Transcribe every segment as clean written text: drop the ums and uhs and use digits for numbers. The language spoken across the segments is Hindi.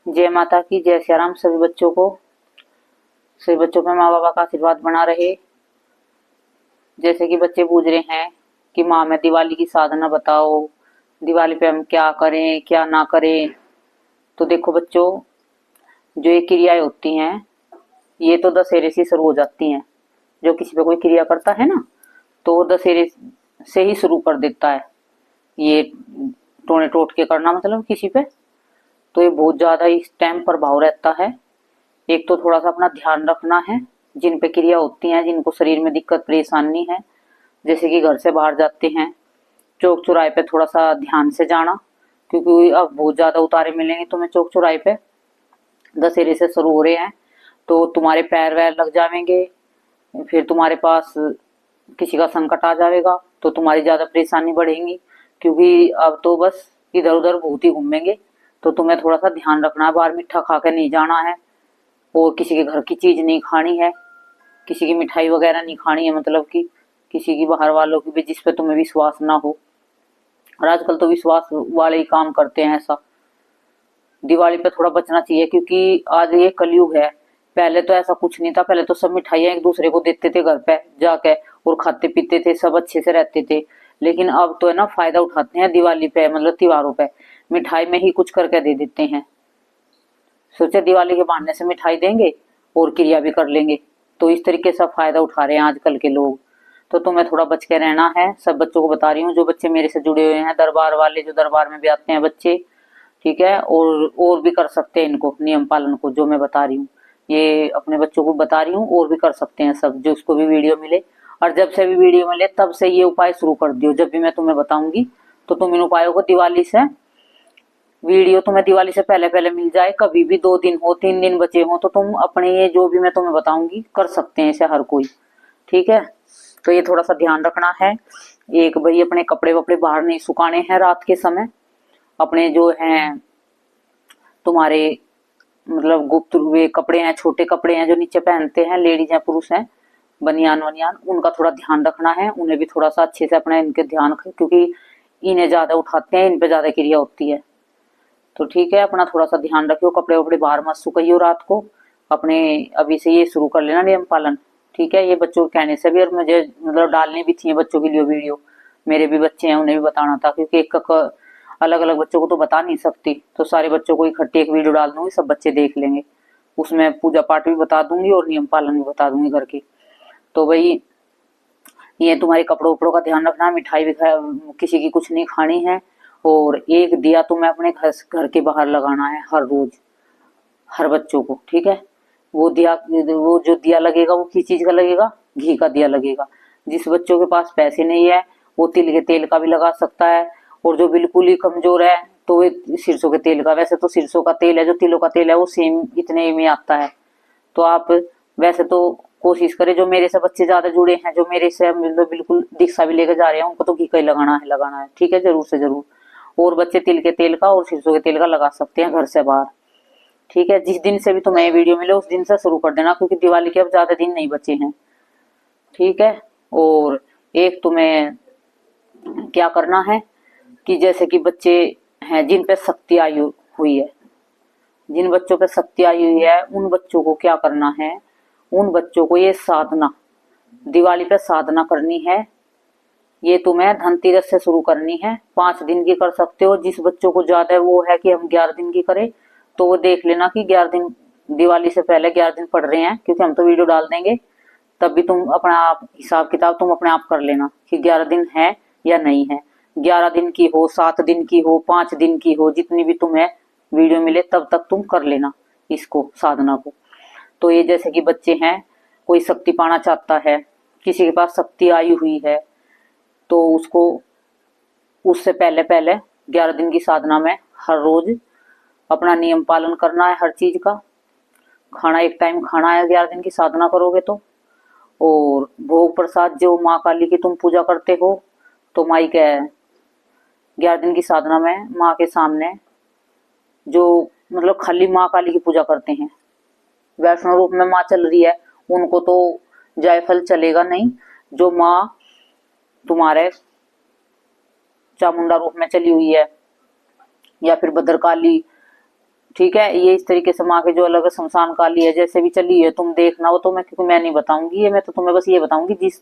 जय माता की, जय सिया राम। सभी बच्चों पे माँ बाबा का आशीर्वाद बना रहे। जैसे कि बच्चे पूछ रहे हैं कि माँ मैं दिवाली की साधना बताओ, दिवाली पे हम क्या करें क्या ना करें। तो देखो बच्चों, जो ये क्रियाएं होती हैं ये तो दशहरे से शुरू हो जाती हैं। जो किसी पे कोई क्रिया करता है ना, तो वो दशहरे से ही शुरू कर देता है ये टोने टोट के करना, मतलब किसी पे। तो ये बहुत ज्यादा इस टाइम प्रभाव रहता है। एक तो थोड़ा सा अपना ध्यान रखना है, जिन पे क्रिया होती हैं, जिनको शरीर में दिक्कत परेशानी है, जैसे कि घर से बाहर जाते हैं, चौक चौराहे पे थोड़ा सा ध्यान से जाना, क्योंकि अब बहुत ज्यादा उतारे मिलेंगे तुम्हें चौक चौराहे पे। दशहरे से शुरू हो रहे हैं तो तुम्हारे पैर वैर लग जाएंगे, फिर तुम्हारे पास किसी का संकट आ जाएगा तो तुम्हारी ज्यादा परेशानी बढ़ेगी, क्योंकि अब तो बस इधर उधर भूत ही घूमेंगे। तो तुम्हें थोड़ा सा ध्यान रखना है, बाहर मीठा खा के नहीं जाना है, और किसी के घर की चीज नहीं खानी है, किसी की मिठाई वगैरह नहीं खानी है, मतलब कि किसी की बाहर वालों की भी जिस पे तुम्हें विश्वास ना हो। और आजकल तो विश्वास वाले ही काम करते हैं ऐसा। दिवाली पे थोड़ा बचना चाहिए, क्योंकि आज ये कलयुग है। पहले तो ऐसा कुछ नहीं था, पहले तो सब मिठाइयाँ एक दूसरे को देते थे घर पे जाके, और खाते पीते थे, सब अच्छे से रहते थे। लेकिन अब तो है ना, फायदा उठाते हैं दिवाली पे, मतलब त्योहारों पे मिठाई में ही कुछ करके दे देते हैं। सोचे दिवाली के बहाने से मिठाई देंगे और क्रिया भी कर लेंगे। तो इस तरीके से फायदा उठा रहे हैं आजकल के लोग। तो तुम्हें थोड़ा बच के रहना है, सब बच्चों को बता रही हूँ, जो बच्चे मेरे से जुड़े हुए हैं, दरबार वाले, जो दरबार में भी आते हैं बच्चे, ठीक है। और भी कर सकते हैं इनको नियम पालन को, जो मैं बता रही हूँ ये अपने बच्चों को बता रही हूँ, और भी कर सकते हैं सब, जो उसको भी वीडियो मिले। और जब से भी वीडियो मिले तब से ये उपाय शुरू कर दियो, जब भी मैं तुम्हें बताऊंगी तो तुम इन उपायों को दिवाली से, वीडियो तुम्हें दिवाली से पहले पहले मिल जाए, कभी भी 2 दिन हो 3 दिन बचे हो, तो तुम अपने ये जो भी मैं तुम्हें बताऊंगी कर सकते हैं इसे हर कोई, ठीक है। तो ये थोड़ा सा ध्यान रखना है। एक भाई, अपने कपड़े वपड़े बाहर नहीं सुखाने हैं रात के समय। अपने जो हैं तुम्हारे, मतलब गुप्त वे कपड़े हैं, छोटे कपड़े हैं जो नीचे पहनते हैं लेडीज हैं पुरुष हैं, बनियान वनियान, उनका थोड़ा ध्यान रखना है। उन्हें भी थोड़ा सा अच्छे से अपना इनके ध्यान, क्योंकि इन्हें ज्यादा उठाते हैं, इन पे ज्यादा क्रिया होती है। तो ठीक है, अपना थोड़ा सा ध्यान रखियो, कपड़े वपड़े बाहर मत सुखाइयो रात को अपने। अभी से ये शुरू कर लेना नियम पालन, ठीक है। ये बच्चों के कहने से भी, और मुझे मतलब डालनी भी थी बच्चों के लिए वीडियो। मेरे भी बच्चे हैं, उन्हें भी बताना था, क्योंकि एक अलग अलग बच्चों को तो बता नहीं सकती, तो सारे बच्चों को इकट्ठे एक वीडियो डाल दूंगी, सब बच्चे देख लेंगे। उसमें पूजा पाठ भी बता दूंगी और नियम पालन भी बता दूंगी घर की। तो भाई, ये तुम्हारे कपड़ों उपड़ों का ध्यान रखना, मिठाई भी किसी की कुछ नहीं खानी है। और एक दिया तुम्हें अपने घर के बाहर लगाना है हर रोज, हर बच्चों को, ठीक है। वो दिया, वो जो दिया लगेगा वो किस चीज का लगेगा, घी का दिया लगेगा। जिस बच्चों के पास पैसे नहीं है वो तिल के तेल का भी लगा सकता है, और जो बिल्कुल ही कमजोर है तो वे सरसों के तेल का। वैसे तो सरसों का तेल है, जो तिलों का तेल है, वो सेम इतने में आता है। तो आप वैसे तो कोशिश करें, जो मेरे से बच्चे ज्यादा जुड़े हैं, जो मेरे से मतलब बिल्कुल दीक्षा भी लेकर जा रहे हैं, उनको तो घी का ही लगाना है, ठीक है, जरूर से जरूर। और बच्चे तिल के तेल का और सरसों के तेल का लगा सकते हैं घर से बाहर, ठीक है। जिस दिन से भी तुम्हें वीडियो मिले उस दिन से शुरू कर देना, क्योंकि दिवाली के अब ज्यादा दिन नहीं बचे हैं, ठीक है। और एक तुम्हें क्या करना है कि जैसे कि बच्चे हैं जिन पे शक्ति आई हुई है, जिन बच्चों पे शक्ति आई हुई है, उन बच्चों को क्या करना है, उन बच्चों को ये साधना, दिवाली पे साधना करनी है। ये तुम्हें धनतेरस से शुरू करनी है, 5 दिन की कर सकते हो। जिस बच्चों को ज्यादा वो है कि हम 11 दिन की करें, तो वो देख लेना कि 11 दिन, दिवाली से पहले 11 दिन पड़ रहे हैं, क्योंकि हम तो वीडियो डाल देंगे। तब भी तुम अपना आप हिसाब किताब तुम अपने आप कर लेना कि 11 दिन है या नहीं है। 11 दिन की हो, 7 दिन की हो, 5 दिन की हो, जितनी भी तुम्हें वीडियो मिले तब तक तुम कर लेना इसको, साधना को। तो ये जैसे कि बच्चे हैं, कोई शक्ति पाना चाहता है, किसी के पास शक्ति आई हुई है, तो उसको उससे पहले पहले 11 दिन की साधना में हर रोज अपना नियम पालन करना है हर चीज का। खाना एक टाइम खाना है 11 दिन की साधना करोगे तो। और भोग प्रसाद, जो माँ काली की तुम पूजा करते हो, तो माई क्या है, 11 दिन की साधना में माँ के सामने जो, मतलब खाली माँ काली की पूजा करते हैं, वैष्णव रूप में माँ चल रही है, उनको तो जायफल चलेगा नहीं। जो माँ तुम्हारे चामुंडा रूप में चली हुई है, या फिर भद्रकाली ठीक है। ये इस तरीके से माँ के जो अलग शमशान काली है जैसे भी चली है तुम देखना, वो तो मैं क्योंकि मैं नहीं बताऊंगी, ये मैं तो तुम्हें बस ये बताऊंगी जिस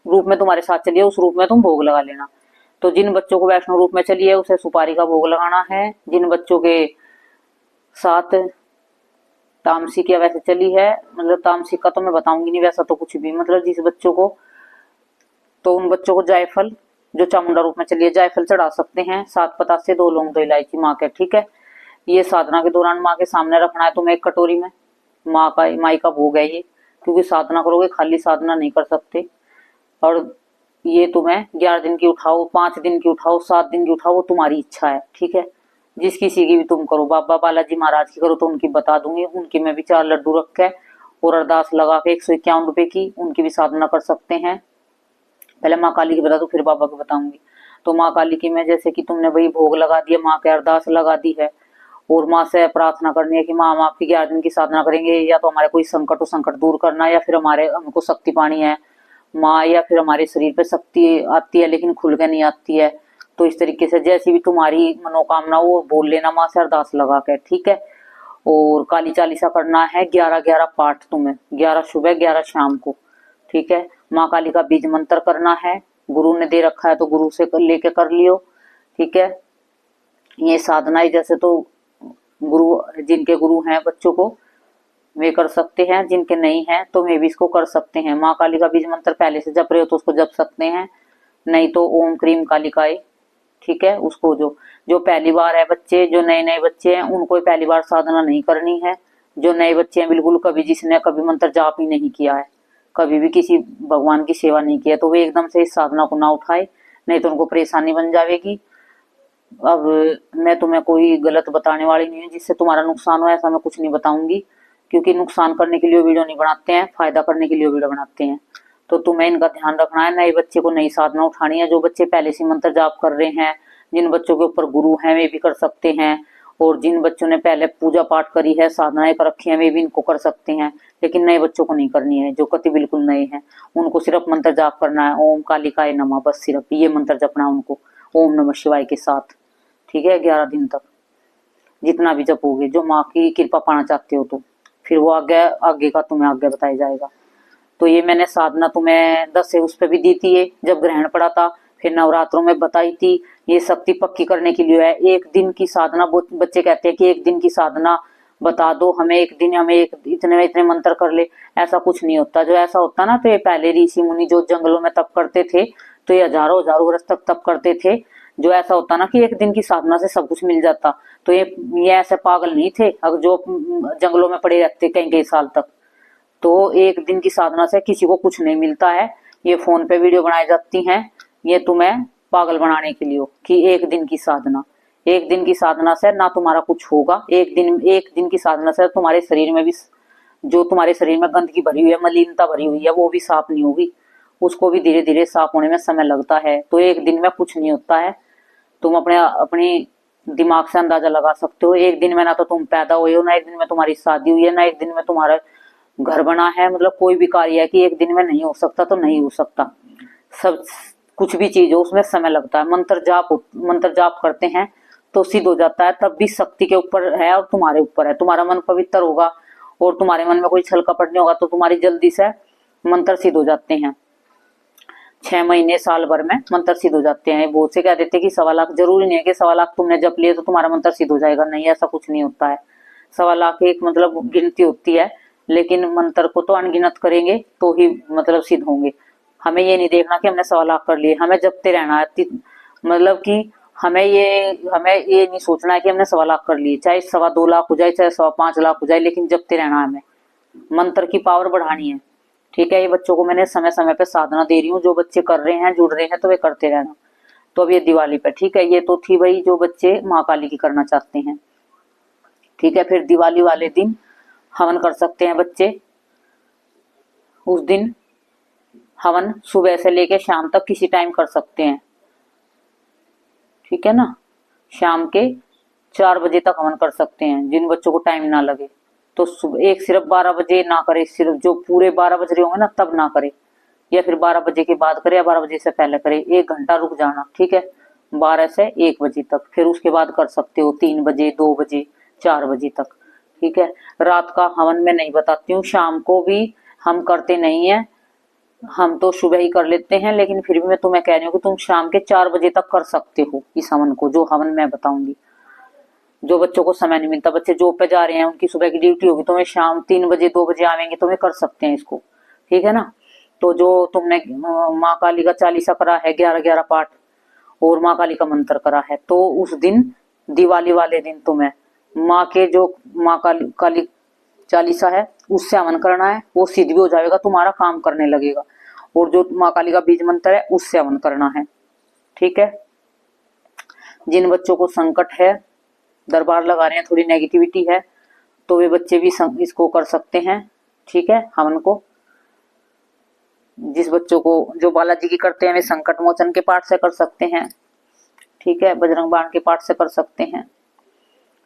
रूप में तुम्हारे साथ चलिए उस रूप में तुम भोग लगा लेना। तो जिन बच्चों को वैष्णव रूप में चलिए उसे सुपारी का भोग लगाना है। जिन बच्चों के साथ तामसिक या वैसे चली है, मतलब तामसिक का तो मैं बताऊंगी नहीं, वैसा तो कुछ भी, मतलब जिस बच्चों को, तो उन बच्चों को जायफल, जो चामुंडा रूप में चलिए जायफल चढ़ा सकते हैं, 7 पतासे 2 लौंग 2 इलायची माँ के, ठीक है। ये साधना के दौरान माँ के सामने रखना है तुम्हें एक कटोरी में। माई का भोग है ये, क्योंकि साधना करोगे खाली साधना नहीं कर सकते। और ये तुम्हें 11 दिन की उठाओ, 5 दिन की उठाओ, 7 दिन की उठाओ, वो तुम्हारी इच्छा है, ठीक है। जिस किसी की भी तुम करो, बाबा बालाजी महाराज की करो तो उनकी बता दूंगी, उनकी मैं भी 4 लड्डू रख के और अरदास लगा के 151 रुपए की उनकी भी साधना कर सकते हैं। पहले माँ काली की बता दूं फिर बाबा की बताऊंगी। तो माँ काली की में जैसे कि तुमने वही भोग लगा दिया, माँ के अरदास लगा दी है और माँ से प्रार्थना करनी है कि माँ हम आपकी 11 दिन की साधना करेंगे, या तो हमारे कोई संकट हो संकट दूर करना, या फिर हमारे हमको शक्ति पानी है माँ, या फिर हमारे शरीर पे शक्ति आती है लेकिन खुल के नहीं आती है। तो इस तरीके से जैसी भी तुम्हारी मनोकामना वो बोल लेना माँ से अरदास लगा के, ठीक है। और काली चालीसा करना है 11-11 पाठ तुम्हें, 11 सुबह 11 शाम को, ठीक है। माँ काली का बीज मंत्र करना है, गुरु ने दे रखा है तो गुरु से लेके कर लियो, ठीक है। ये साधनाएं जैसे तो गुरु, जिनके गुरु हैं बच्चों को वे कर सकते हैं, जिनके नहीं है तो वे भी इसको कर सकते हैं। माँ काली का बीज मंत्र पहले से जप रहे हो तो उसको जप सकते हैं, नहीं तो ओम क्रीम कालिकाए, ठीक है। उसको जो पहली बार है बच्चे, जो नए नए बच्चे हैं उनको पहली बार साधना नहीं करनी है। जो नए बच्चे हैं बिल्कुल, कभी जिसने कभी मंत्र जाप ही नहीं किया है, कभी भी किसी भगवान की सेवा नहीं किया, तो वे एकदम से इस साधना को ना उठाए, नहीं तो उनको परेशानी बन जाएगी। अब मैं तुम्हें कोई गलत बताने वाली नहीं हूँ जिससे तुम्हारा नुकसान हो, ऐसा मैं कुछ नहीं बताऊंगी, क्योंकि नुकसान करने के लिए वीडियो नहीं बनाते हैं, फायदा करने के लिए वीडियो बनाते हैं। तो तुम्हें इनका ध्यान रखना है, नए बच्चे को नई साधना उठानी है। जो बच्चे पहले से मंत्र जाप कर रहे हैं, जिन बच्चों के ऊपर गुरु हैं वे भी कर सकते हैं, और जिन बच्चों ने पहले पूजा पाठ करी है, साधनाएं कर रखी है, वे भी इनको कर सकते हैं। लेकिन नए बच्चों को नहीं करनी है, जो कति बिल्कुल नए हैं उनको सिर्फ मंत्र जाप करना है, ओम कालिकाय नमः, बस सिर्फ ये मंत्र जपना है उनको, ओम नमः शिवाय के साथ, ठीक है। 11 दिन तक जितना भी जपोगे, जो माँ की कृपा पाना चाहते हो तो फिर वो आगे आगे का तुम्हें आगे बताया जाएगा। तो ये मैंने साधना तुम्हें 10 से उस पे भी दी थी, ये जब ग्रहण पड़ा था, फिर नवरात्रों में बताई थी। ये शक्ति पक्की करने के लिए है। एक दिन की साधना, बच्चे कहते हैं कि एक दिन की साधना बता दो हमें, एक दिन हमें एक इतने इतने मंत्र कर ले, ऐसा कुछ नहीं होता। जो ऐसा होता ना तो ये पहले ऋषि मुनि जो जंगलों में तप करते थे तो ये हजारों हजारों वर्ष तक तप करते थे। जो ऐसा होता ना कि एक दिन की साधना से सब कुछ मिल जाता, तो ये ऐसे पागल नहीं थे अगर जो जंगलों में पड़े रहते कई कई साल तक। तो एक दिन की साधना से किसी को कुछ नहीं मिलता है। ये फोन पे वीडियो बनाई जाती हैं, ये तुम्हें पागल बनाने के लिए हो कि एक दिन की साधना, एक दिन की साधना से ना तुम्हारा कुछ होगा। एक दिन की साधना से तुम्हारे शरीर में भी, जो तुम्हारे शरीर में गंदगी भरी हुई है, मलिनता भरी हुई है, वो भी साफ नहीं होगी। उसको भी धीरे धीरे साफ होने में समय लगता है। तो एक दिन में कुछ नहीं होता है। तुम अपनी दिमाग से अंदाजा लगा सकते हो। एक दिन में ना तो तुम पैदा हुए हो, ना एक दिन में तुम्हारी शादी हुई है, ना एक दिन में तुम्हारा घर बना है। मतलब कोई भी कार्य है कि एक दिन में नहीं हो सकता तो नहीं हो सकता। सब कुछ भी चीज हो उसमें समय लगता है। मंत्र जाप करते हैं तो सिद्ध हो जाता है, तब भी शक्ति के ऊपर है और तुम्हारे ऊपर है। तुम्हारा मन पवित्र होगा और तुम्हारे मन में कोई छल कपट नहीं होगा तो तुम्हारी जल्दी से मंत्र सिद्ध हो जाते हैं। 6 महीने साल भर में मंत्र सिद्ध हो जाते हैं। बहुत से कह देते हैं कि 1.25 लाख, जरूरी नहीं है कि 1.25 लाख तुमने जप लिए तो तुम्हारा मंत्र सिद्ध हो जाएगा, नहीं, ऐसा कुछ नहीं होता है। 1.25 लाख एक मतलब गिनती होती है, लेकिन मंत्र को तो अनगिनत करेंगे तो ही मतलब सिद्ध होंगे। हमें ये नहीं देखना कि हमने 1.25 लाख कर लिए, हमें जपते रहना है। मतलब कि हमें ये नहीं सोचना है कि हमने 1.25 लाख कर लिए, चाहे 2.25 लाख हो जाए, चाहे 5.25 लाख हो जाए, लेकिन जपते रहना है। हमें मंत्र की पावर बढ़ानी है, ठीक है। ये बच्चों को मैंने समय समय पे साधना दे रही हूँ, जो बच्चे कर रहे हैं, जुड़ रहे हैं तो वे करते रहना। तो अब ये दिवाली पे, ठीक है, ये तो थी भाई जो बच्चे माँ काली की करना चाहते हैं, ठीक है। फिर दिवाली वाले दिन हवन कर सकते हैं बच्चे। उस दिन हवन सुबह से लेके शाम तक किसी टाइम कर सकते हैं, ठीक है ना। शाम के 4 बजे तक हवन कर सकते हैं, जिन बच्चों को टाइम ना लगे। तो सुबह एक सिर्फ 12 बजे ना करे, सिर्फ जो पूरे 12 बज रहे होंगे ना तब ना करे, या फिर 12 बजे के बाद करे या 12 बजे से पहले करे। 1 घंटा रुक जाना, ठीक है, 12 से 1 बजे तक। फिर उसके बाद कर सकते हो 3 बजे, 2 बजे, 4 बजे तक। ठीक है, रात का हवन मैं नहीं बताती हूँ, शाम को भी हम करते नहीं है, हम तो सुबह ही कर लेते हैं, लेकिन फिर भी मैं तुम्हें कह रही हूँ कि तुम शाम के 4 बजे तक कर सकते हो इस हवन को, जो हवन मैं बताऊंगी। जो बच्चों को समय नहीं मिलता, बच्चे जॉब पे जा रहे हैं, उनकी सुबह की ड्यूटी होगी, तो वे शाम 3 बजे 2 बजे आवेंगे तो वे कर सकते हैं इसको। ठीक है ना। तो जो तुमने माँ काली का चालीसा करा है 11-11 पाठ और माँ काली का मंत्र करा है, तो उस दिन दिवाली वाले दिन तुम्हें माँ के जो माँ काली चालीसा है उससे हवन करना है, वो सिद्ध भी हो जाएगा, तुम्हारा काम करने लगेगा। और जो माँ काली का बीज मंत्र है उससे हवन करना है। ठीक है। जिन बच्चों को संकट है, दरबार लगा रहे हैं, थोड़ी नेगेटिविटी है, तो वे बच्चे भी इसको कर सकते हैं। ठीक है, हवन को। जिस बच्चों को जो बालाजी की करते हैं वे संकट मोचन के पाठ से कर सकते हैं। ठीक है, बजरंग बाण के पाठ से कर सकते हैं,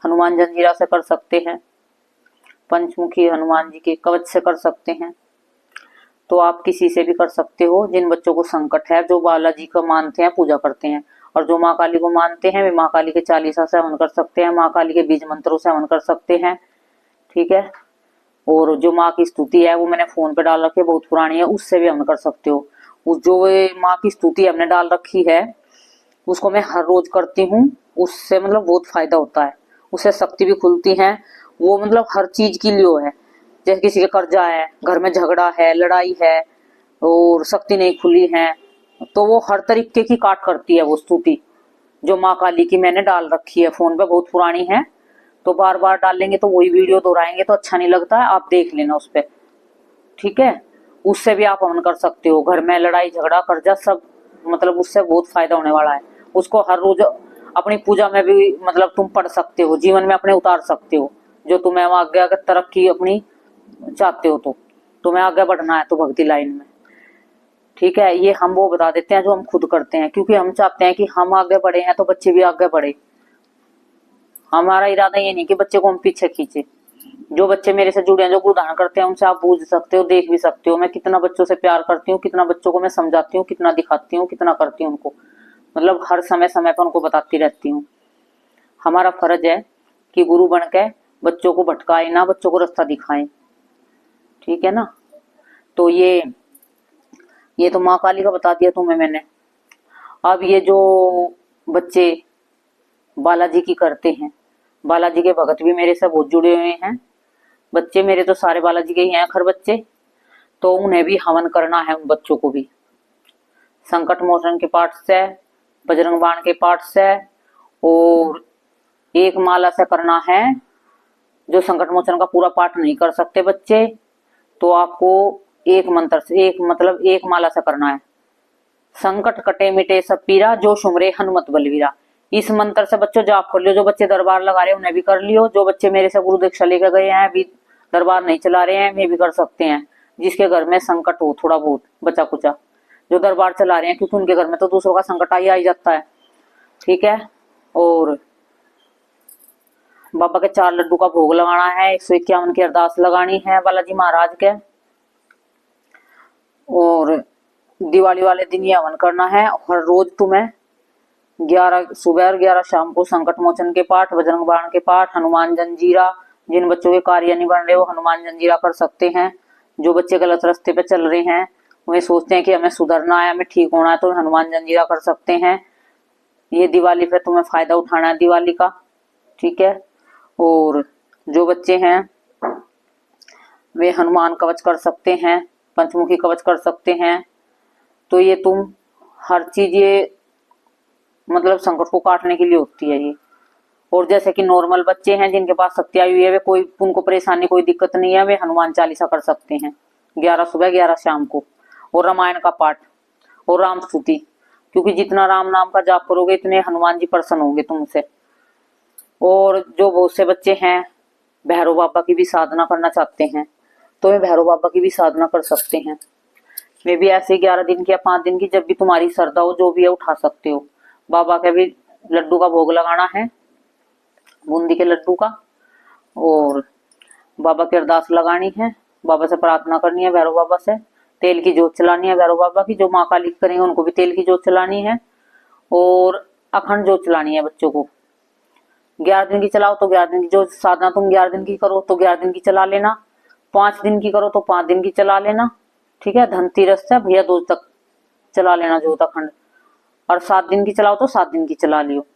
हनुमान जंजीरा से कर सकते हैं, पंचमुखी हनुमान जी के कवच से कर सकते हैं। तो आप किसी से भी कर सकते हो। जिन बच्चों को संकट है, जो बालाजी को मानते हैं, पूजा करते हैं, और जो माँ काली को मानते हैं, वे माँ काली के चालीसा से हवन कर सकते हैं, माँ काली के बीज मंत्रों से हवन कर सकते हैं। ठीक है। और जो माँ की स्तुति है वो मैंने फोन पे डाल रखी है, बहुत पुरानी है, उससे भी हवन कर सकते हो। उस जो माँ की स्तुति हमने डाल रखी है उसको मैं हर रोज करती हूँ, उससे मतलब बहुत फायदा होता है, उससे शक्ति भी खुलती है। वो मतलब हर चीज के लिए है, जैसे किसी के कर्जा है, घर में झगड़ा है, लड़ाई है और शक्ति नहीं खुली है, तो वो हर तरीके की काट करती है वो स्तुति। जो माँ काली की मैंने डाल रखी है फोन पे, बहुत पुरानी है, तो बार बार डालेंगे तो वही वीडियो दोहराएंगे तो अच्छा नहीं लगता है, आप देख लेना उस पर। ठीक है, उससे भी आप हवन कर सकते हो। घर में लड़ाई झगड़ा कर्जा सब मतलब उससे बहुत फायदा होने वाला है। उसको हर रोज अपनी पूजा में भी मतलब तुम पढ़ सकते हो, जीवन में अपने उतार सकते हो। जो तुम्हें आगे अगर तरक्की अपनी चाहते हो, तो तुम्हें आगे बढ़ना है तो भक्ति लाइन में। ठीक है, ये हम वो बता देते हैं जो हम खुद करते हैं, क्योंकि हम चाहते हैं कि हम आगे बढ़े हैं तो बच्चे भी आगे बढ़े। हमारा इरादा ये नहीं कि बच्चे को हम पीछे खींचे। जो बच्चे मेरे से जुड़े हैं, जो गुरु धारण करते हैं, उनसे आप पूछ सकते हो, देख भी सकते हो मैं कितना बच्चों से प्यार करती हूँ, कितना बच्चों को मैं समझाती हूँ, कितना दिखाती हूँ, कितना करती हूँ उनको, मतलब हर समय समय पर उनको बताती रहती हूँ। हमारा फर्ज है कि गुरु बन के बच्चों को भटकाए ना, बच्चों को रास्ता दिखाएं। ठीक है ना। तो ये तो माँ काली का बता दिया तुम्हें मैंने। अब ये जो बच्चे बालाजी की करते हैं, बालाजी के भगत भी मेरे से बहुत जुड़े हुए हैं। बच्चे मेरे तो सारे बालाजी के ही हैं खर बच्चे, तो उन्हें भी हवन करना है, उन बच्चों को भी संकट मोचन के पाठ से, बजरंग बाण के पाठ से, और एक माला से करना है। जो संकट मोचन का पूरा पाठ नहीं कर सकते बच्चे, तो आपको एक मंत्र से एक माला से करना है। संकट कटे मिटे सब पीरा, जो सुमरे हनुमत बलवीरा। इस मंत्र से बच्चों जाप कर लियो। जो बच्चे दरबार लगा रहे हैं उन्हें भी कर लियो। जो बच्चे मेरे से गुरु दीक्षा लेकर गए हैं, अभी दरबार नहीं चला रहे हैं, वे भी कर सकते हैं। जिसके घर में संकट हो थोड़ा बहुत बचा कुचा, जो दरबार चला रहे हैं, क्योंकि उनके घर में तो दूसरों का संकट आ जाता है। ठीक है। और बाबा के 4 लड्डू का भोग लगाना है, 151 की अरदास लगानी है बालाजी महाराज के, और दिवाली वाले दिन ये हवन करना है। हर रोज तुम्हें 11 सुबह और 11 शाम को संकट मोचन के पाठ, बजरंग बाण के पाठ, हनुमान जंजीरा, जिन बच्चों के कार्य नहीं बन रहे वो हनुमान जंजीरा कर सकते हैं। जो बच्चे गलत रास्ते पे चल रहे हैं, वे सोचते हैं कि हमें सुधरना है, हमें ठीक होना है, तो हनुमान जंजीरा कर सकते हैं। ये दिवाली पे तुम्हें फायदा उठाना है दिवाली का। ठीक है। और जो बच्चे हैं वे हनुमान कवच कर सकते हैं, पंचमुखी कवच कर सकते हैं। तो ये तुम हर चीज ये मतलब संकट को काटने के लिए होती है ये। और जैसे कि नॉर्मल बच्चे हैं जिनके पास शक्ति आई हुई है, वे कोई उनको परेशानी कोई दिक्कत नहीं है, वे हनुमान चालीसा कर सकते हैं 11 सुबह 11 शाम को, और रामायण का पाठ और राम स्तुति, क्योंकि जितना राम नाम का जाप करोगे इतने हनुमान जी प्रसन्न होंगे तुमसे। और जो बहुत से बच्चे हैं भैरव बाबा की भी साधना करना चाहते हैं, तो वे भैरव बाबा की भी साधना कर सकते हैं। वे भी ऐसे 11 दिन की या 5 दिन की, जब भी तुम्हारी श्रद्धा हो, जो भी है उठा सकते हो। बाबा के भी लड्डू का भोग लगाना है, बूंदी के लड्डू का, और बाबा की अरदास लगानी है, बाबा से प्रार्थना करनी है, भैरव बाबा से तेल की जोत चलानी है भैरव बाबा की। जो माँ काली करेंगे उनको भी तेल की जोत चलानी है, और अखंड जोत चलानी है बच्चों को। 11 दिन की चलाओ तो 11 दिन की, जो साधना तुम 11 दिन की करो तो 11 दिन की चला लेना, 5 दिन की करो तो 5 दिन की चला लेना। ठीक है, धनतेरस से भैया दूज तक चला लेना ज्योताखंड, और 7 दिन की चलाओ तो 7 दिन की चला लियो।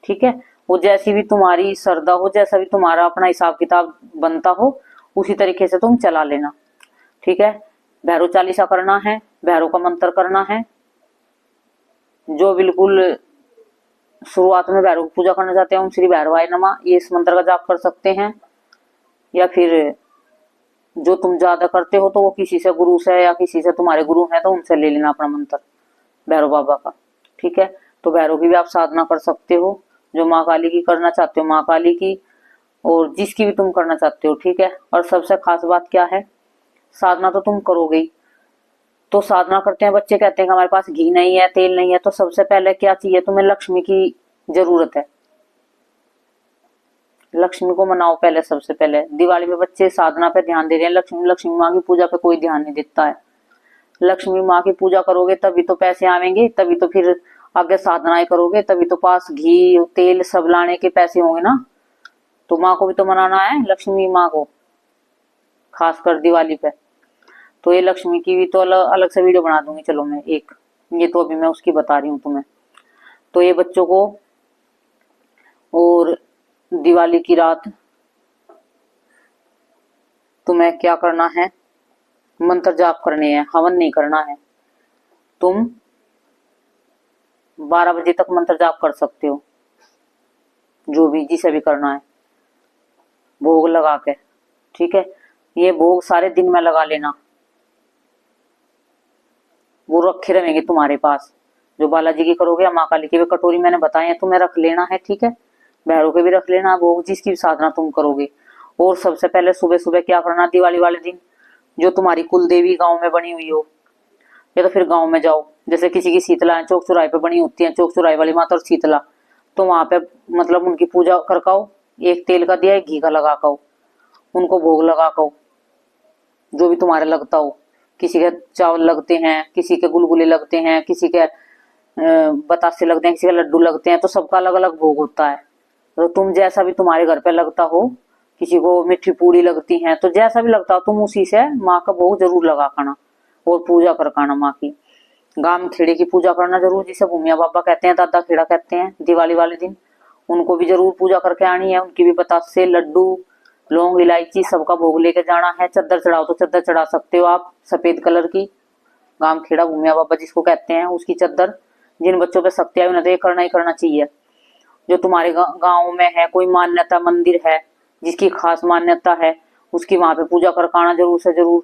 ठीक है, वो जैसी भी तुम्हारी श्रद्धा हो, जैसा भी तुम्हारा अपना हिसाब किताब बनता हो, उसी तरीके से तुम चला लेना। ठीक है, भैरव चालीसा करना है, भैरव का मंत्र करना है। जो बिल्कुल शुरुआत में भैरव की पूजा करना चाहते हैं, ओम श्री भैरवाय नमः, ये इस मंत्र का जाप कर सकते हैं। या फिर जो तुम ज्यादा करते हो तो वो किसी से गुरु से, या किसी से तुम्हारे गुरु हैं तो उनसे ले लेना अपना मंत्र भैरव बाबा का। ठीक है, तो भैरव की भी आप साधना कर सकते हो, जो माँ काली की करना चाहते हो माँ काली की, और जिसकी भी तुम करना चाहते हो। ठीक है, और सबसे खास बात क्या है, साधना तो तुम करोगे ही। तो साधना करते हैं बच्चे, कहते हैं कि हमारे पास घी नहीं है, तेल नहीं है, तो सबसे पहले क्या चाहिए तुम्हें, लक्ष्मी की जरूरत है। लक्ष्मी को मनाओ पहले, सबसे पहले दिवाली में बच्चे साधना पे ध्यान दे रहे हैं, लक्ष्मी माँ की पूजा पे कोई ध्यान नहीं देता है। लक्ष्मी माँ की पूजा करोगे तभी तो पैसे आवेंगे, तभी तो फिर आगे साधनाएं करोगे, तभी तो पास घी तेल सब लाने के पैसे होंगे ना। तो माँ को भी तो मनाना है, लक्ष्मी माँ को, खासकर दिवाली पे। तो ये लक्ष्मी की भी तो अलग से वीडियो बना दूंगी, चलो मैं एक, ये तो अभी मैं उसकी बता रही हूँ तुम्हें। तो ये बच्चों को, और दिवाली की रात तुम्हें क्या करना है, मंत्र जाप करने हैं, हवन नहीं करना है। तुम 12 बजे तक मंत्र जाप कर सकते हो, जो भी जिसे भी करना है, भोग लगा के। ठीक है, ये भोग सारे दिन में लगा लेना, वो रखे रहेंगे तुम्हारे पास। जो बालाजी की करोगे या माँ काली की भी कटोरी मैंने बताई है, तुम्हें रख लेना है। ठीक है, भैरव के भी रख लेना भोग, जिसकी भी साधना तुम करोगे। और सबसे पहले सुबह सुबह क्या करना, दिवाली वाले दिन जो तुम्हारी कुल देवी गाँव में बनी हुई हो, या तो फिर गाँव में जाओ, जैसे किसी की शीतला चौक चौराहे पे बनी होती है, चौक चौराहे वाली माता और शीतला, तो वहां पे मतलब उनकी पूजा करकाओ, एक तेल का दिया, एक घी का लगा कर उनको भोग लगा कर, जो भी तुम्हारे लगता हो। किसी के चावल लगते हैं, किसी के गुलगुले लगते हैं, किसी के बतासे लगते हैं, किसी के लड्डू लगते हैं, तो सबका अलग अलग भोग होता है। तो तुम जैसा भी तुम्हारे घर पे लगता हो, किसी को मीठी पूड़ी लगती है, तो जैसा भी लगता हो तुम उसी से माँ का भोग जरूर लगा खाना और पूजा कर खाना माँ की। गाम खेड़े की पूजा करना जरूर, जिसे भूमिया बाबा कहते हैं, दादा खेड़ा कहते हैं, दिवाली वाले दिन उनको भी जरूर पूजा करके आनी है। उनकी भी बतासे, लड्डू, लौंग, इलायची सबका भोग लेके जाना है। चद्दर चढ़ाओ तो चद्दर चढ़ा सकते हो आप, सफेद कलर की, गाम खेड़ा भूमिया बाबा जिसको कहते हैं, उसकी चद्दर। जिन बच्चों पे शक्ति आई उन्हें करना ही करना चाहिए। जो तुम्हारे गांव में है कोई मान्यता मंदिर है जिसकी खास मान्यता है, उसकी वहां पे पूजा कर आना जरूर से जरूर।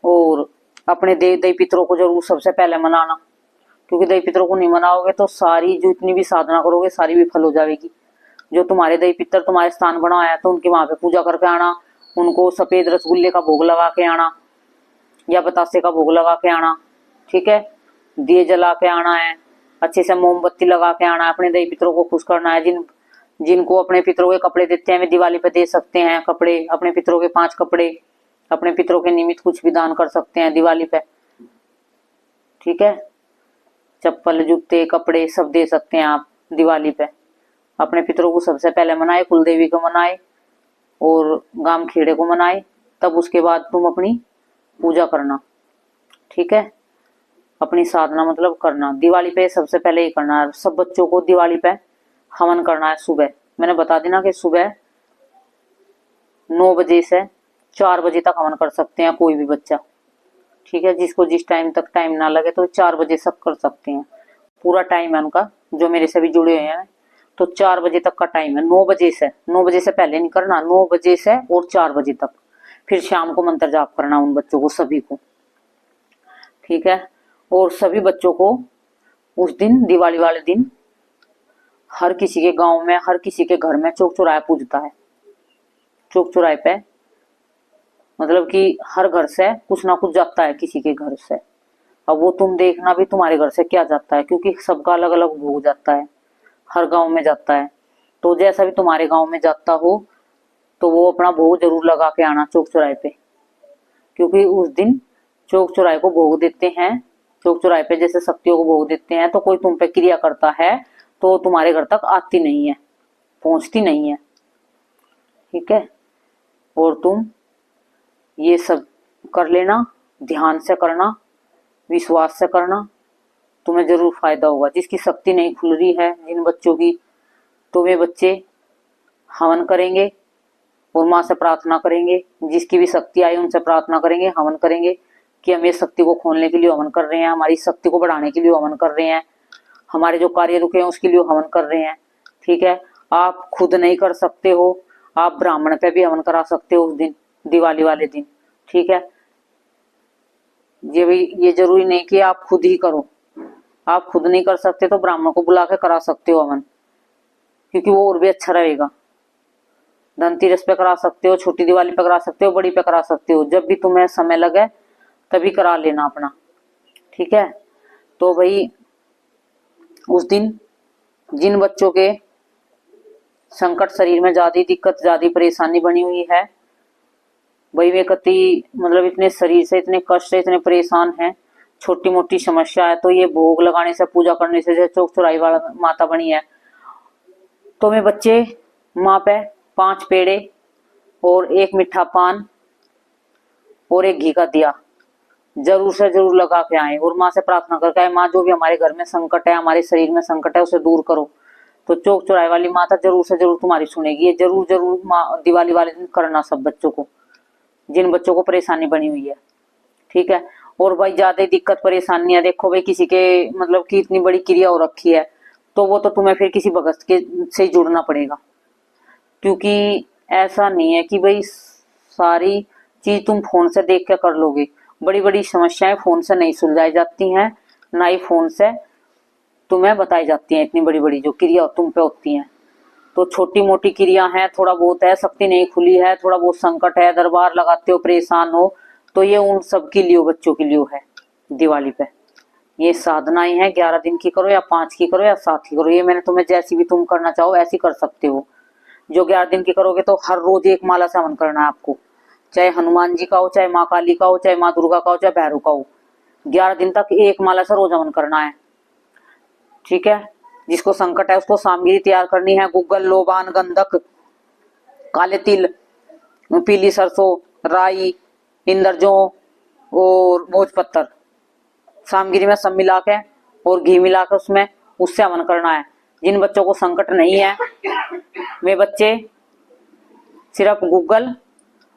और अपने देव देवी पितरों को जरूर सबसे पहले मनाना, क्योंकि देवी पितरों को नहीं मनाओगे तो सारी जो इतनी भी साधना करोगे सारी विफल हो जाएगी। जो तुम्हारे देवी पितर तुम्हारे स्थान बनाया है तो उनकी वहां पे पूजा करके आना, उनको सफेद रसगुल्ले का भोग लगा के आना या बतासे का भोग लगा के आना। ठीक है, दिए जला के आना है, अच्छे से मोमबत्ती लगा के आना है, अपने देवी पितरों को खुश करना है। जिनको अपने पितरों के कपड़े देते हैं वे दिवाली पे दे सकते हैं कपड़े, अपने पितरों के 5 कपड़े, अपने पितरों के निमित्त कुछ भी दान कर सकते हैं दिवाली पे। ठीक है, चप्पल, जूते, कपड़े सब दे सकते हैं आप दिवाली पे। अपने पितरों को सबसे पहले मनाए, कुल देवी को मनाए और गांव खेड़े को मनाए, तब उसके बाद तुम अपनी पूजा करना। ठीक है, अपनी साधना मतलब करना दिवाली पे, सबसे पहले ही करना है। सब बच्चों को दिवाली पे हवन करना है सुबह। मैंने बता देना कि सुबह 9 बजे से 4 बजे तक हवन कर सकते हैं कोई भी बच्चा। ठीक है, जिसको जिस टाइम तक टाइम ना लगे तो 4 बजे तक कर सकते हैं, पूरा टाइम है उनका। जो मेरे से भी जुड़े हुए हैं तो 4 बजे तक का टाइम है, 9 बजे से, 9 बजे से पहले नहीं करना, 9 बजे से और 4 बजे तक। फिर शाम को मंत्र जाप करना उन बच्चों को, सभी को। ठीक है, और सभी बच्चों को उस दिन दिवाली वाले दिन हर किसी के गांव में, हर किसी के घर में चौक चौराहे पूजता है। चौक चौराहे पे मतलब कि हर घर से कुछ ना कुछ जाता है किसी के घर से। अब वो तुम देखना भी तुम्हारे घर से क्या जाता है, क्योंकि सबका अलग अलग भोग जाता है, हर गांव में जाता है। तो जैसा भी तुम्हारे गांव में जाता हो तो वो अपना भोग जरूर लगा के आना चौक चौराहे पे, क्योंकि उस दिन चौक चौराहे को भोग देते हैं। चौक चौराहे पे जैसे शक्तियों को भोग देते हैं, तो कोई तुम पे क्रिया करता है तो तुम्हारे घर तक आती नहीं है, पहुंचती नहीं है। ठीक है, और तुम ये सब कर लेना, ध्यान से करना, विश्वास से करना, तुम्हें जरूर फायदा होगा। जिसकी शक्ति नहीं खुल रही है, जिन बच्चों की, तो वे बच्चे हवन करेंगे और माँ से प्रार्थना करेंगे। जिसकी भी शक्ति आई उनसे प्रार्थना करेंगे, हवन करेंगे कि हम इस शक्ति को खोलने के लिए हवन कर रहे हैं, हमारी शक्ति को बढ़ाने के लिए हवन कर रहे हैं, हमारे जो कार्य रुके हैं उसके लिए हवन कर रहे हैं। ठीक है, आप खुद नहीं कर सकते हो, आप ब्राह्मण पे भी हवन करा सकते हो उस दिन, दिवाली वाले दिन। ठीक है, ये जरूरी नहीं कि आप खुद ही करो। आप खुद नहीं कर सकते तो ब्राह्मण को बुला के करा सकते हो हवन, क्योंकि वो और भी अच्छा रहेगा। धनतेरस पे करा सकते हो, छोटी दिवाली पे करा सकते हो, बड़ी पे करा सकते हो, जब भी तुम्हें समय लगे तभी करा लेना अपना। ठीक है, तो भाई उस दिन जिन बच्चों के संकट, शरीर में ज्यादा दिक्कत, ज्यादा परेशानी बनी हुई है, वही वे कति मतलब इतने शरीर से इतने कष्ट से इतने परेशान हैं, छोटी मोटी समस्या है, तो ये भोग लगाने से, पूजा करने से, जैसे चौक चौराही वाला माता बनी है, तो वे बच्चे माँ पे 5 पेड़े और 1 मीठा पान और 1 घी का दिया जरूर से जरूर लगा के आए और माँ से प्रार्थना करके आए, माँ जो भी हमारे घर में संकट है, हमारे शरीर में संकट है, उसे दूर करो। तो चौक चौराहे वाली माता जरूर से जरूर तुम्हारी सुनेगी। ये जरूर जरूर माँ दिवाली वाले दिन करना सब बच्चों को, जिन बच्चों को परेशानी बनी हुई है। ठीक है, और भाई ज्यादा दिक्कत परेशानी है, देखो भाई किसी के मतलब कि इतनी बड़ी क्रिया हो रखी है, तो वो तो तुम्हें फिर किसी भगत के से जुड़ना पड़ेगा, क्योंकि ऐसा नहीं है कि भाई सारी चीज तुम फोन से देख के कर लोगे। बड़ी बड़ी समस्याएं फोन से नहीं सुलझाई जाती हैं, ना ही फोन से तुम्हें बताई जाती हैं। इतनी बड़ी बड़ी जो क्रिया तुम पे होती हैं, तो छोटी मोटी क्रिया है, थोड़ा बहुत है, शक्ति नहीं खुली है, थोड़ा बहुत संकट है, दरबार लगाते हो, परेशान हो, तो ये उन सब के लिए, बच्चों के लिए है दिवाली पे। ये साधनाएं हैं, 11 दिन की करो या 5 की करो या 7 की करो, ये मैंने तुम्हें जैसी भी तुम करना चाहो ऐसी कर सकते हो। जो 11 दिन की करोगे तो हर रोज 1 माला से हवन करना है आपको, चाहे हनुमान जी का हो, चाहे माँ काली का हो, चाहे माँ दुर्गा का हो, चाहे भैरव का हो। 11 दिन तक 1 माला से रोज हवन करना है। ठीक है, जिसको संकट है उसको सामग्री तैयार करनी है, गुग्गल, लोबान, गंधक, काले तिल, पीली सरसों, राई, इंद्रजो और भोजपत्तर, सामग्री में सब मिला के और घी मिला के उसमें, उससे हवन करना है। जिन बच्चों को संकट नहीं है वे बच्चे सिर्फ गुग्गल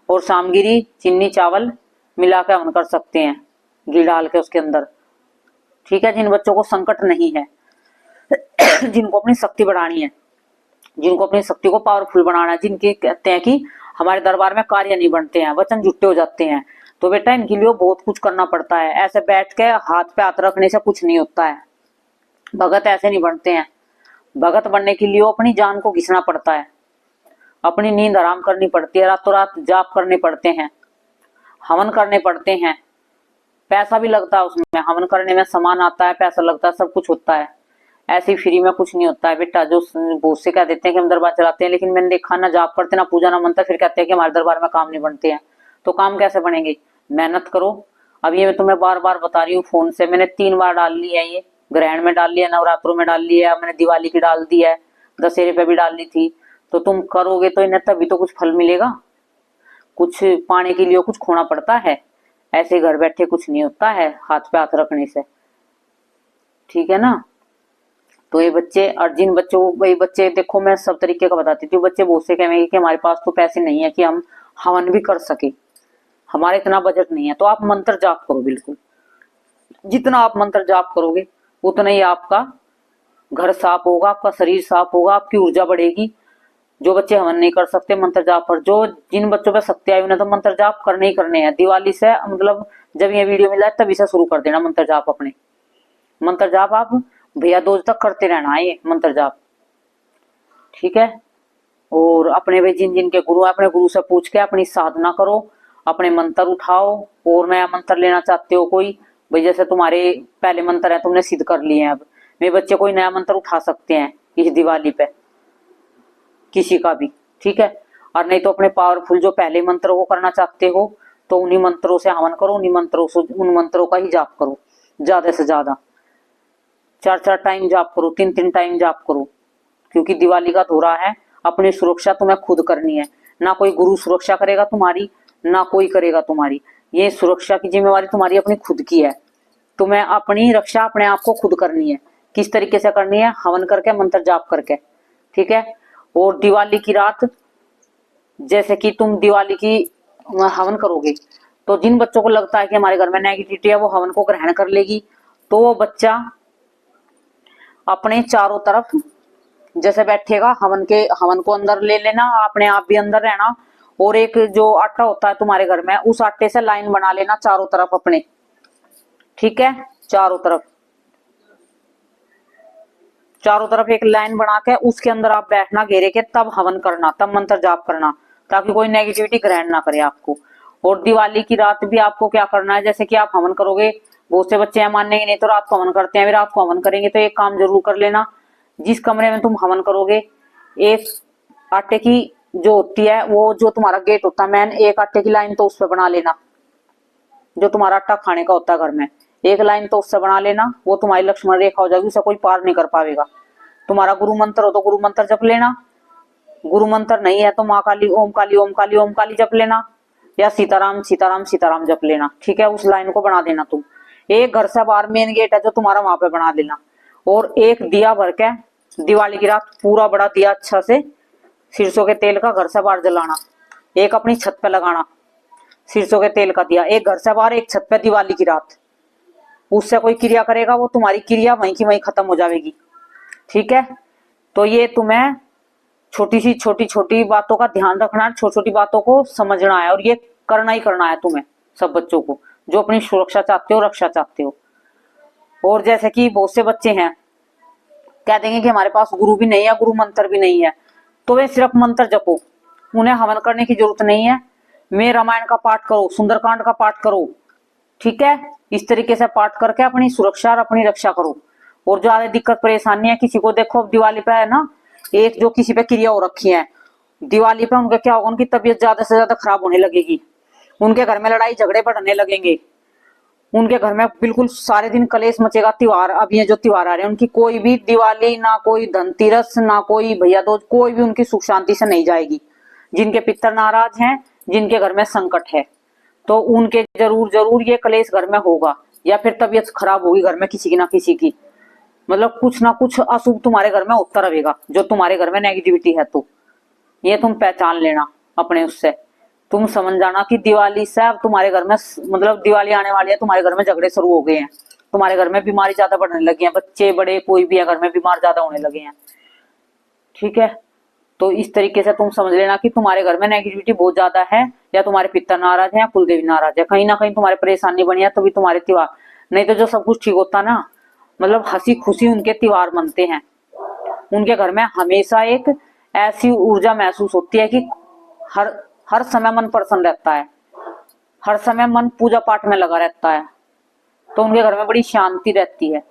और सामगिरी, चीनी, चावल मिला के हवन कर सकते हैं, घी डाल के उसके अंदर। ठीक है, जिन बच्चों को संकट नहीं है, जिनको अपनी शक्ति बढ़ानी है, जिनको अपनी शक्ति को पावरफुल बनाना है, जिनके कहते हैं कि हमारे दरबार में कार्य नहीं बनते हैं, वचन झूठे हो जाते हैं, तो बेटा इनके लिए बहुत कुछ करना पड़ता है। ऐसे बैठ के हाथ पे हाथ रखने से कुछ नहीं होता है। भगत ऐसे नहीं बनते हैं। भगत बनने के लिए अपनी जान को घिसना पड़ता है, अपनी नींद आराम करनी पड़ती है, रातों रात जाप करने पड़ते हैं, हवन करने पड़ते हैं, पैसा भी लगता है उसमें, हवन करने में सामान आता है, पैसा लगता है, सब कुछ होता है। ऐसे फ्री में कुछ नहीं होता है बेटा। जो बहुत से कह देते हैं कि हम दरबार चलाते हैं, लेकिन मैंने देखा ना जाप करते ना पूजा ना मनता, फिर कहते हैं कि हमारे दरबार में काम नहीं बनते हैं। तो काम कैसे बनेंगे? मेहनत करो। अब ये मैं तुम्हें बार बार बता रही हूँ फोन से, मैंने 3 बार डाल ली है, ये ग्रहण में डाल लिया, नवरात्रों में डाल लिया, मैंने दिवाली की डाल दी है, दशहरे पे भी डाल ली थी। तो तुम करोगे तो इन्हें तभी तो कुछ फल मिलेगा। कुछ पाने के लिए कुछ खोना पड़ता है, ऐसे घर बैठे कुछ नहीं होता है हाथ पे हाथ रखने से। ठीक है ना? तो ये बच्चे, और जिन बच्चों, वही बच्चे देखो मैं सब तरीके का बताती थी, बच्चे बहुत से कहेंगे कि हमारे पास तो पैसे नहीं है कि हम हवन भी कर सके, हमारे इतना बजट नहीं है। तो आप मंत्र जाप करो, बिल्कुल जितना आप मंत्र जाप करोगे उतना ही आपका घर साफ होगा, आपका शरीर साफ होगा, आपकी ऊर्जा बढ़ेगी। जो बच्चे हवन नहीं कर सकते मंत्र जाप पर, जो जिन बच्चों पे शक्ति आई उन्हें तो मंत्र जाप करने ही करने हैं। दिवाली से मतलब जब ये वीडियो मिला है तभी से शुरू कर देना मंत्र जाप। अपने मंत्र जाप आप भैया दूज तक करते रहना है ये मंत्र जाप। ठीक है, और अपने वे जिन जिन के गुरु है, अपने गुरु से पूछ के अपनी साधना करो, अपने मंत्र उठाओ। और नया मंत्र लेना चाहते हो कोई, भाई जैसे तुम्हारे पहले मंत्र है तुमने सिद्ध कर लिए हैं, अब मेरे बच्चे कोई नया मंत्र उठा सकते हैं इस दिवाली पे, किसी का भी। ठीक है, और नहीं तो अपने पावरफुल जो पहले मंत्र वो करना चाहते हो तो उन्हीं मंत्रों से हवन करो, उन्हीं मंत्रों से, उन मंत्रों का ही जाप करो ज्यादा से ज्यादा। 4-4 टाइम जाप करो, 3-3 टाइम जाप करो, क्योंकि दिवाली का धोरा है अपनी सुरक्षा तुम्हें खुद करनी है। ना कोई गुरु सुरक्षा करेगा तुम्हारी, ना कोई करेगा तुम्हारी। ये सुरक्षा की जिम्मेवारी तुम्हारी अपनी खुद की है। तुम्हें अपनी रक्षा अपने आप को खुद करनी है। किस तरीके से करनी है? हवन करके, मंत्र जाप करके, ठीक है। और दिवाली की रात जैसे कि तुम दिवाली की हवन करोगे तो जिन बच्चों को लगता है कि हमारे घर में नेगेटिविटी है वो हवन को ग्रहण कर लेगी, तो वो बच्चा अपने चारों तरफ जैसे बैठेगा, हवन को अंदर ले लेना, अपने आप भी अंदर रहना, और एक जो आटा होता है तुम्हारे घर में उस आटे से लाइन बना लेना चारों तरफ अपने, ठीक है। चारों तरफ एक लाइन बना के उसके अंदर आप बैठना घेरे के, तब हवन करना, तब मंत्र जाप करना, ताकि कोई नेगेटिविटी ग्रहण ना करे आपको। और दिवाली की रात भी आपको क्या करना है, जैसे कि आप हवन करोगे, बहुत से बच्चे हैं मानेंगे नहीं तो रात को हवन करते हैं, भी रात को हवन करेंगे, तो एक काम जरूर कर लेना, जिस कमरे में तुम हवन करोगे एक आटे की जो होती है वो जो तुम्हारा गेट होता है मेन, एक आटे की लाइन तो उस पर बना लेना, जो तुम्हारा आटा खाने का होता है घर में, एक लाइन तो उससे बना लेना, वो तुम्हारी लक्ष्मण रेखा हो जाएगी, उसे कोई पार नहीं कर पाएगा। तुम्हारा गुरु मंत्र हो तो गुरु मंत्र जप लेना, गुरु मंत्र नहीं है तो माँ काली ओम काली ओम काली ओम काली जप लेना, या सीताराम सीताराम सीताराम जप लेना, ठीक है। उस लाइन को बना देना तुम। एक घर से बाहर मेन गेट है जो तुम्हारा, वहां पे बना देना। और एक दिया भर के दिवाली की रात पूरा बड़ा दिया अच्छा से सरसों के तेल का घर से बाहर जलाना, एक अपनी छत पे लगाना सरसों के तेल का दिया, एक घर से बाहर एक छत पे दिवाली की रात। उससे कोई क्रिया करेगा वो तुम्हारी क्रिया वहीं की वहीं खत्म हो जाएगी, ठीक है। तो ये तुम्हें छोटी छोटी बातों का ध्यान रखना है, छोटी छोटी बातों को समझना है, और ये करना ही करना है तुम्हें सब बच्चों को जो अपनी सुरक्षा चाहते हो, रक्षा चाहते हो। और जैसे कि बहुत से बच्चे हैं कह देंगे कि हमारे पास गुरु भी नहीं है, गुरु मंत्र भी नहीं है, तो वे सिर्फ मंत्र जपो, उन्हें हवन करने की जरूरत नहीं है। मैं रामायण का पाठ करो, सुंदरकांड का पाठ करो, ठीक है। इस तरीके से पाठ करके अपनी सुरक्षा और अपनी रक्षा करो। और ज्यादा दिक्कत परेशानी है किसी को, देखो दिवाली पे है ना, एक जो किसी पे क्रिया हो रखी है दिवाली पे, उनका क्या होगा, उनकी तबीयत ज्यादा से ज्यादा खराब होने लगेगी, उनके घर में लड़ाई झगड़े बढ़ने लगेंगे, उनके घर में बिल्कुल सारे दिन कलेश मचेगा। त्योहार, अब ये जो त्योहार आ रहे हैं उनकी कोई भी दिवाली ना कोई धनतेरस ना कोई भैया दूज, कोई भी उनकी सुख शांति से नहीं जाएगी। जिनके पितर नाराज हैं, जिनके घर में संकट है, तो उनके जरूर ये कलेश घर में होगा, या फिर तबीयत खराब होगी घर में किसी की ना किसी की, मतलब कुछ ना कुछ अशुभ तुम्हारे घर में होता रहेगा, जो तुम्हारे घर में नेगेटिविटी है। तो ये तुम पहचान लेना अपने उससे, तुम समझ जाना कि दिवाली से अब तुम्हारे घर में, मतलब दिवाली आने वाली है, तुम्हारे घर में झगड़े शुरू हो गए हैं, तुम्हारे घर में बीमारी ज्यादा बढ़ने लगी है, बच्चे बड़े कोई भी है घर में बीमार ज्यादा होने लगे हैं, ठीक है। तो इस तरीके से तुम समझ लेना कि तुम्हारे घर में नेगेटिविटी बहुत ज्यादा है, या तुम्हारे पिता नाराज है, या कुलदेवी नाराज है, कहीं ना कहीं तुम्हारे परेशानी बनी है, तभी तुम्हारे त्योहार, नहीं तो जो सब कुछ ठीक होता ना, मतलब हंसी खुशी उनके त्योहार मनते हैं, उनके घर में हमेशा एक ऐसी ऊर्जा महसूस होती है कि हर समय मन प्रसन्न रहता है, हर समय मन पूजा पाठ में लगा रहता है, तो उनके घर में बड़ी शांति रहती है।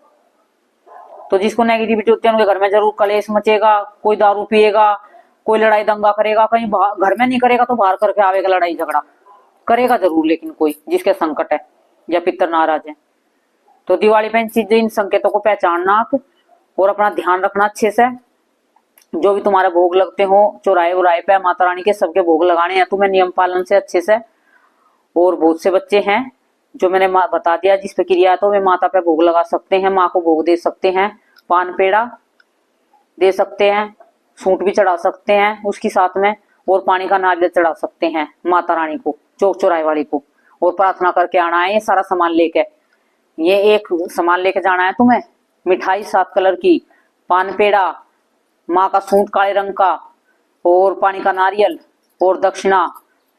तो जिसको नेगेटिविटी होती है उनके घर में जरूर कलेश मचेगा, कोई दारू पिएगा, कोई लड़ाई दंगा करेगा, कहीं घर में नहीं करेगा तो बाहर करके आवेगा, लड़ाई झगड़ा करेगा जरूर, लेकिन कोई जिसके संकट है या पितर नाराज है। तो दिवाली पे इन चीजें, इन संकेतों को पहचानना आप, और अपना ध्यान रखना अच्छे से। जो भी तुम्हारे भोग लगते हो चौराहे उराहे पे माता रानी के, सबके भोग लगाने हैं तुम्हें नियम पालन से अच्छे से। और बहुत से बच्चे हैं जो मैंने बता दिया जिस पे क्रिया है, तो वे माता पे भोग लगा सकते हैं, माँ को भोग दे सकते हैं, पान पेड़ा दे सकते हैं, सूट भी चढ़ा सकते हैं उसकी साथ में, और पानी का नारियल चढ़ा सकते हैं माता रानी को, चौक चौराहे वाली को, और प्रार्थना करके आना है। ये सारा सामान लेके, ये एक सामान लेके जाना है तुम्हें, मिठाई 7 कलर की, पान पेड़ा, माँ का सूट काले रंग का, और पानी का नारियल, और दक्षिणा,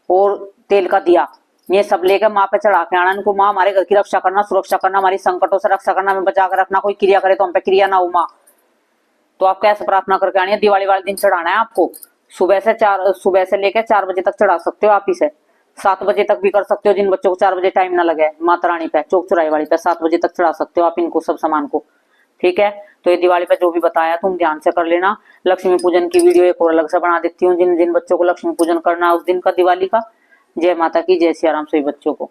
और तेल का दिया, ये सब लेकर माँ पे चढ़ा के आना। इनको, माँ हमारे घर की रक्षा करना, सुरक्षा करना, हमारी संकटों से रक्षा करना, हमें बचा कर रखना, कोई क्रिया करे तो हम पे क्रिया ना हो माँ। तो आप कैसे प्रार्थना करके आनी है, दिवाली वाले दिन चढ़ाना है आपको। सुबह से लेकर 4 बजे तक चढ़ा सकते हो आप इसे, 7 बजे तक भी कर सकते हो, जिन बच्चों को 4 बजे टाइम ना लगे, माता रानी पे चौक चौराहे वाली पे 7 बजे तक चढ़ा सकते हो आप इनको सब सामान को, ठीक है। तो ये दिवाली पे जो भी बताया तुम ध्यान से कर लेना। लक्ष्मी पूजन की वीडियो एक और अलग से बना देती हूँ, जिन जिन बच्चों को लक्ष्मी पूजन करना है उस दिन का दिवाली का। जय माता की, जय सिया राम सभी बच्चों को।